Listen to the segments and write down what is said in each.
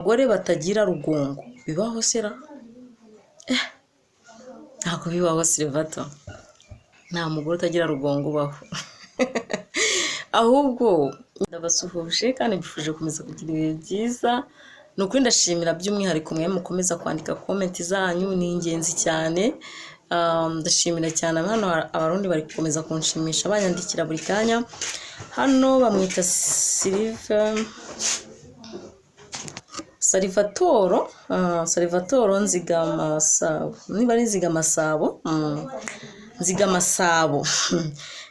abagore batagira rugongo bibaho sera ntabwo bibaho Silvato, nta mugore utagira rugongo ubaho ahubwo ndabasuhuje kandi mbifuje kumeza kugira ibihe byiza. Ni ukuri ndashimira by'umwihariko mwe mukomeza kwandika comment zanyu, ni ingenzi cyane. Ndashimira cyane hano abarundi bari gukomeza kunshimisha banyandikira buri kanya. Hano bamwita Salvatore Nzigamasabo, niba ari Nzigamasabo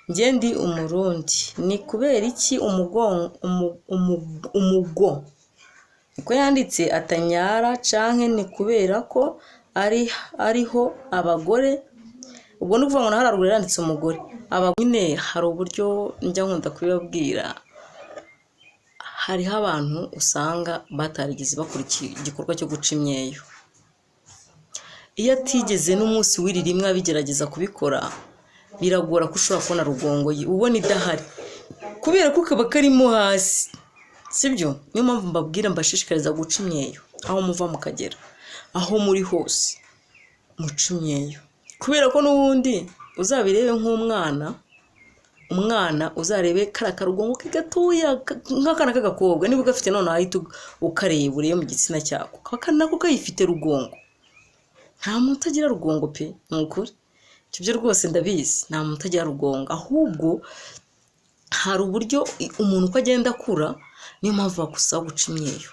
njye ndi umurundi. Ni kubera iki umugo niko yanditse atanyara canke ni kubera ko ariho abagore? Ubwo ni ukuvuga ngo nahararuguru yanditse umugore. Abagine hari uburyo njya nkunda kubibabwira, hariho abantu usanga batarigeze bakurikira igikorwa cyo guca imyeyo. Iyo atigeze n'umunsi w'iri rimwe abigerageza kubikora, biragora ko ushobora kubona rugongo ubona idahari, kubera ko kaba karimo hasi, sibyo? Niyo mpamvu mbabwira mbashishikariza guca imyeyo aho muva mukagera, aho muri hose muca imyeyo, kubera ko n'ubundi uzabirebe nk'umwana uzarebe kara karugongo ke gatoya nk'akana k'agakobwa, niba ugafite none ahita ukareba urebe mu gitsina cyako nako kayifite rugongo. Nta muntu utagira rugongo pe, ni ukuri ibyo rwose ndabizi, nta muntu utagira rugongo, ahubwo hari uburyo umuntu uko agenda akura, niyo mpamvu bakusaba guca imyeyo.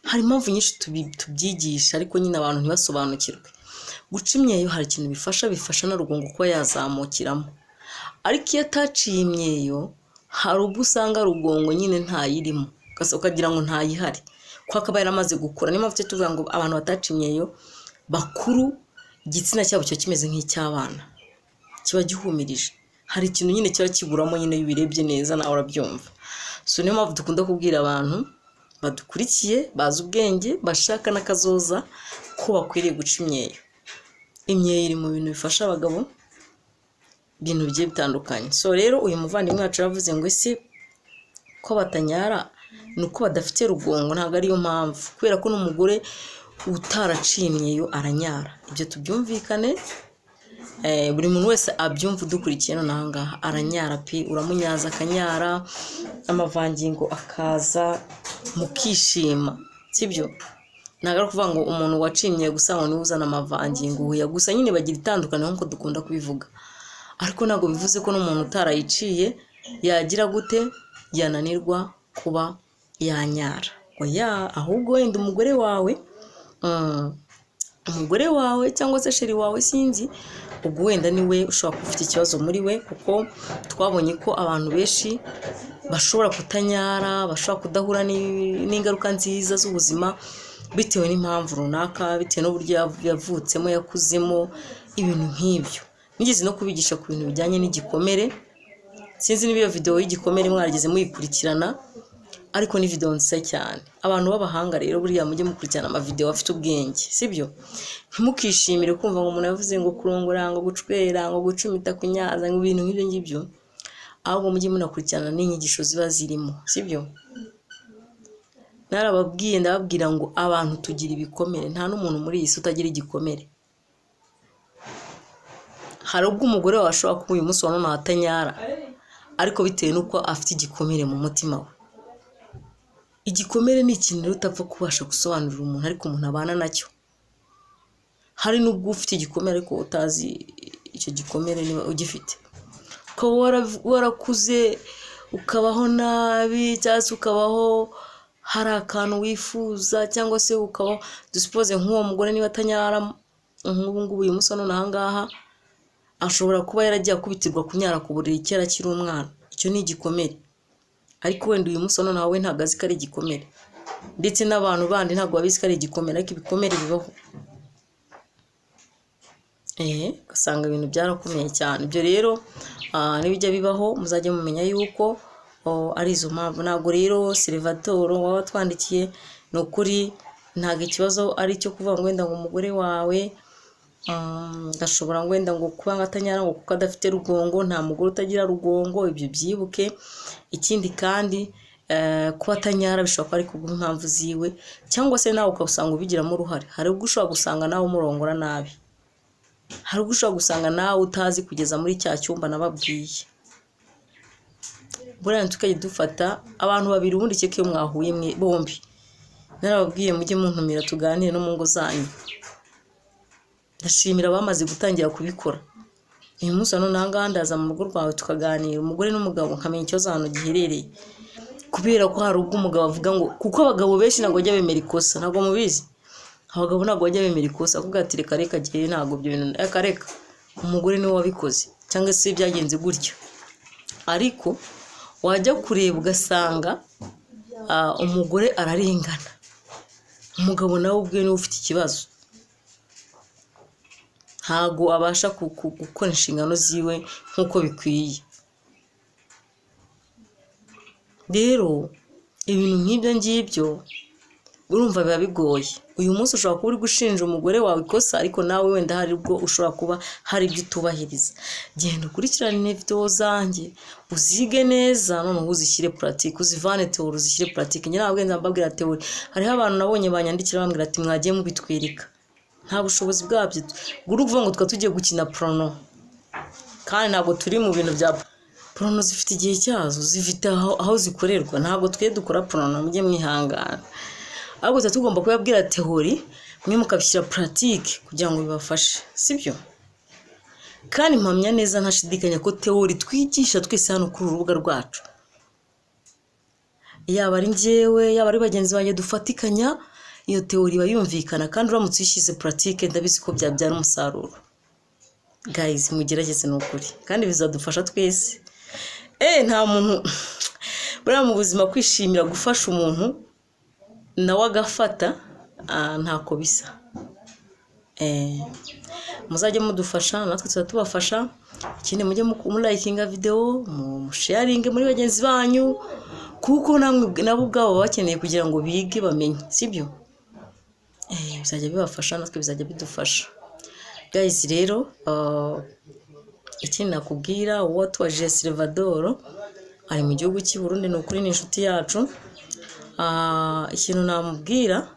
Hari impamvu nyinshi tubyigisha ariko nyine abantu ntibasobanukirwe. Guca imyeyo hari ikintu bifasha na rugongo kuba yazamukiramo, ariko iyo ataciye imyeyo hari ubwo usanga rugongo nyine ntayirimo, ukagira ngo ntayihari kuko akaba yaramaze gukura. Niyo mpamvu tuvuga ngo abantu bataciye imyeyo bakuru, igitsina cyabo cyo kimeze nk'icy'abana, kiba gihumirije, hari ikintu nyine kiba kiburamo nyine iyo ubirebye neza nawe urabyumva. So niyo mpamvu dukunda kubwira abantu badukurikiye bazi ubwenge bashaka n'akazoza ko bakwiriye guca imyeyo. Imyeyo iri mu bintu bifasha abagabo ibintu bigiye bitandukanye. So rero uyu muvandimwe wacu yavuze ngo ese ko batanyara ni uko badafite rugongo? Ntabwo ariyo mpamvu, kubera ko n'umugore utaraciye imyeyo aranyara. Ibyo tubyumvikane, buri muntu wese abyumva udukurikiye none aha ngaha aranyara pe, uramunyaza akanyara, amavangingo akaza mukishima, sibyo? Ntabwo ari kuvuga ngo umuntu wacimye gusa ngo niwe uzana amavangingo, gusa nyine bagira itandukaniro nk'uko dukunda kubivuga, ariko ntabwo bivuze ko n'umuntu utarayiciye yagira gute, yananirwa kuba yanyara. Oya, ahubwo wenda umugore wawe cyangwa se sheri wawe sinzi, ubwo wenda niwe ushobora kuba ufite ikibazo muri we, kuko twabonye ko abantu benshi bashobora kutanyara, bashobora kudahura n'ingaruka nziza z'ubuzima bitewe n'impamvu runaka, bitewe n'uburyo yavutsemo, yakuzemo, ibintu nk'ibyo. Nigeze no kubigisha ku bintu bijyanye n'igikomere, sinzi niba iyo video y'igikomere mwarigeze muyikurikirana, ariko ni video nziza cyane. Abantu b'abahanga rero buriya mujye mukurikirana amavideo afite ubwenge, sibyo? Ntimukishimire kumva ngo umuntu yavuze ngo kurongora, ngo gucwera, ngo gucumita, kunyaza, ngo ibintu nk'ibyo ngibyo, ahubwo mujye munakurikirana n'inyigisho ziba zirimo, sibyo? Narababwiye ndababwira ngo abantu tugira ibikomere, nta n'umuntu muri iyi si utagira igikomere. Hari ubwo umugore wawe ashobora kuba uyu munsi wa none atanyara, ariko bitewe n'uko afite igikomere mu mutima we. Igikomere ni ikintu rero utapfa kubasha gusobanurira umuntu, ariko umuntu abana nacyo. Hari n'ubwo ufite igikomere ariko utazi icyo gikomere niba ugifite, ukaba warakuze ukabaho nabi, cyangwa se ukabaho hari akantu wifuza, cyangwa se ukaba dusipoze nk'uwo mugore niba atanyara nk'ubu ngubu uyu munsi none aha ngaha, ashobora kuba yaragiye akubitirwa kunyara ku buriri kera akiri umwana. Icyo ni igikomere, ariko wenda uyu munsi none nawe ntabwo azi ko ari igikomere, ndetse n'abantu bandi ntabwo babizi ko ari igikomere, ariko ibikomere bibaho. Ugasanga ibintu byarakomeye cyane. Ibyo rero nibijya bibaho muzajya mumenya yuko ari izo mpamvu. Ntabwo rero Salvatore waba twandikiye, ni ukuri ntabwo ikibazo ari cyo kuvuga ngo wenda ngo umugore wawe gashobora ngo wenda ngo kuba ngatanyara ngo kuko adafite rugongo. Nta mugore utagira rugongo, ibyo byibuke. Ikindi kandi kuba atanyara bishobora kuba ari kubw'impamvu ziwe, cyangwa se nawe ukasanga ubigiramo uruhare. Hari ubwo ushobora gusanga nawe umurongora nabi, hari ubwo ushobora gusanga nawe utazi kugeza muri cya cyumba nababwiye. Buriya tukajya dufata abantu babiri ubundi cyo mwahuye bombi, narababwiye mujye muntumira tuganire no mu ngo zanyu. Ndashimira bamaze gutangira kubikora. Uyu munsi hano nanga ndaza mu rugo rwawe tukaganira, umugore n'umugabo, nkamenya ikibazo hano giherereye. Kubera ko hari ubwo umugabo avuga ngo kuko abagabo benshi ntabwo bajya bemera ikosa, ntabwo mubizi. Abagabo ntabwo bajya bemera ikosa, kuvuga ati reka gihe ntabwo byo bintu reka umugore niwe wabikoze cyangwa se byagenze gutyo. Ariko wajya kureba ugasanga umugore ararengana, umugabo nawe ubwe niwe ufite ikibazo, ntago abasha gukora inshingano ziwe nk'uko bikwiye. Rero ibintu nk'ibyo ngibyo urumva biba bigoye. Uyu munsi ushobora kuba uri gushinja umugore wawe ikosa, ariko nawe wenda hari ubwo ushobora kuba hari ibyo utubahiriza. Genda ukurikirane video zanjye uzige neza, noneho uzishyire pratique, uzivane teori uzishyire pratique. Njye nabwo mbabwira teori, hariho abantu nabonye banyandikira bambwira ati mwagiye mubitwereka, nta bushobozi bwabyo. Guru kuvuga ngo tugiye gukina prono, kandi ntabwo turi mu bintu bya prono, zifite igihe cyazo, zifite aho zikorerwa. Ntabwo twe dukora prono, mujye mwihangana. Ahubwo tugomba kubabwira teori, mwe mukabishyira pratique kugira ngo bibafashe, sibyo? Kandi mpamya neza ntashidikanya ko teori twigisha twese hano kuri urubuga rwacu, yaba ari njyewe yaba ari bagenzi banjye dufatikanya, iyo teori bayumvikana, kandi uramutse uyishyize pratique ndabizi ko byabyara umusaruro. Guys, mugerageze n'ukuri kandi bizadufasha twese. Nta muntu buriya mu buzima kwishimira gufasha umuntu nawe agafata ntako bisa. Muzajye mudufasha natwe tuzatubafasha. Ikindi mujye mulayikinga video, musharinge muri bagenzi banyu, kuko nabo ubwabo bakeneye kugira ngo bige bamenye, sibyo? Bizajya bibafasha, natwe bizajya bidufasha. Guys, rero ikindi nakubwira, uwatwaje Salvador ari mu gihugu cy'i Burundi, no kuri n'inshuti yacu. Ikintu namubwira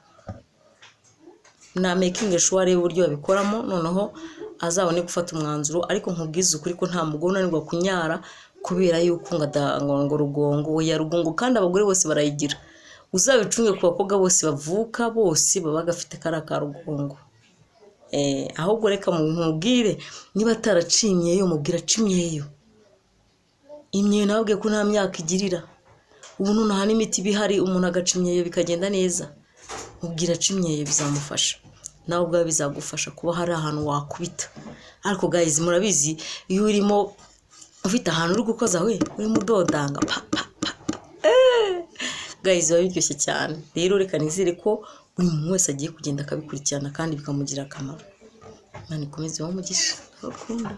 na making sure arebe uburyo babikoramo, noneho azabone gufata umwanzuro. Ariko nkubwiza ukuri ko nta mugore unanirwa kunyara kubera yuko ngo Rugongo ya Rugongo, kandi abagore bose barayigira. Uzabicunge ku bakobwa bose bavuka, bose baba gafite ka Rugongo. Ahubwo reka mubwire niba ataracimyeyo, mubwira acimyeyo. Imyeyo nababwiye ko nta myaka igirira. Ubu none aha n'imiti bihari, umuntu agacimyeyo bikagenda neza. Mubwira acimyeyo bizamufasha, nawe ubwawe bizagufasha kuba hari ahantu wakubita. Ariko guys, murabizi iyo urimo ufite ahantu uri gukoza urimo udodanga guys, biba biryoshye cyane. Rero reka nizere ko buri muntu wese agiye kugenda akabikurikirana kandi bikamugirira akamaro. Imana ikomeze umugisha. Urukundo.